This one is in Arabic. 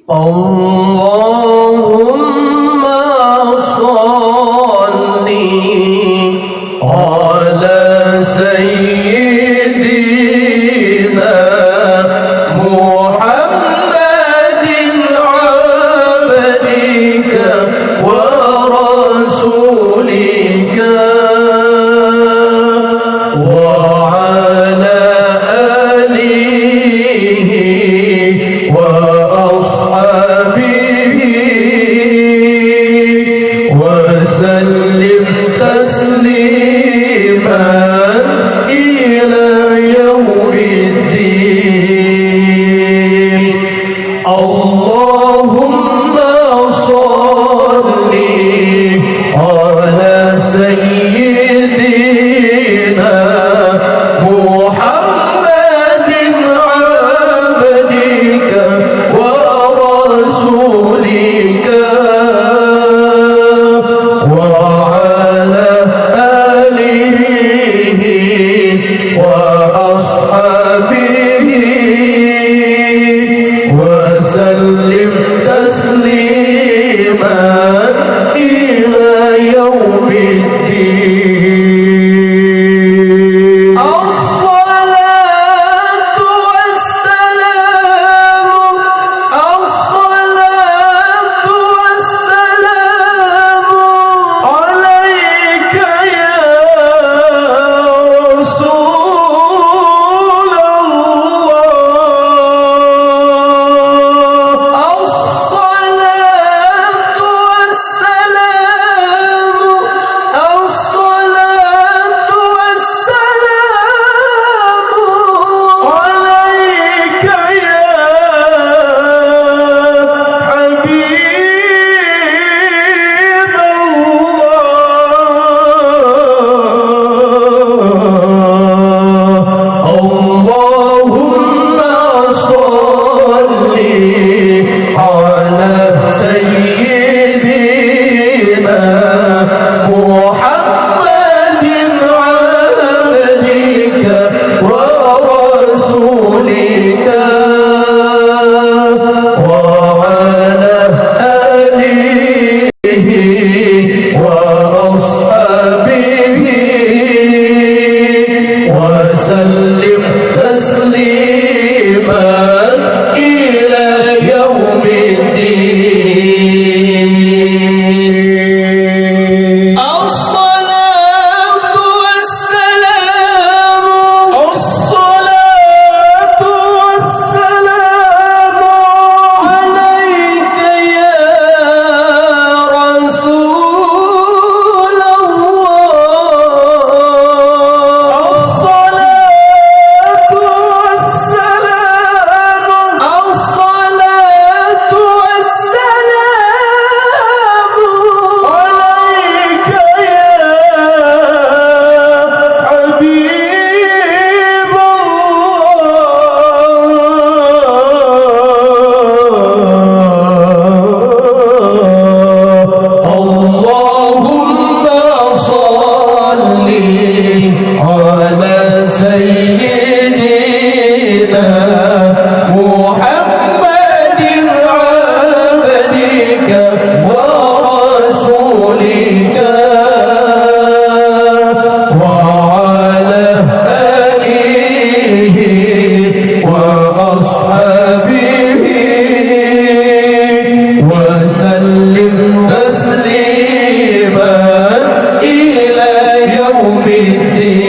اللهم صل على سيدنا محمد عبدك ورسولك وعلى آله وأصحابه وسلم تسليما إلى يوم الدين. اللهم صل على سيدنا محمد عبدك ورسولك وعلى آله وأصحابه وسلم تسليما إلى يوم الدين. الصلاة والسلام عليك يا رسول الله. الصلاة والسلام عليك يا حبيب الله. اللهم صل على سيدنا محمد عبدك ورسولك وعلى آله وأصحابه وسلم تسليما إلى يوم الدين. الصلاة والسلام عليك يا رسول الله. الصلاة والسلام عليك يا حبيب الله. اللهم صل على سيدنا محمد عبدك ورسولك وعلى آله وأصحابه وسلم تسليما إلى يوم الدين.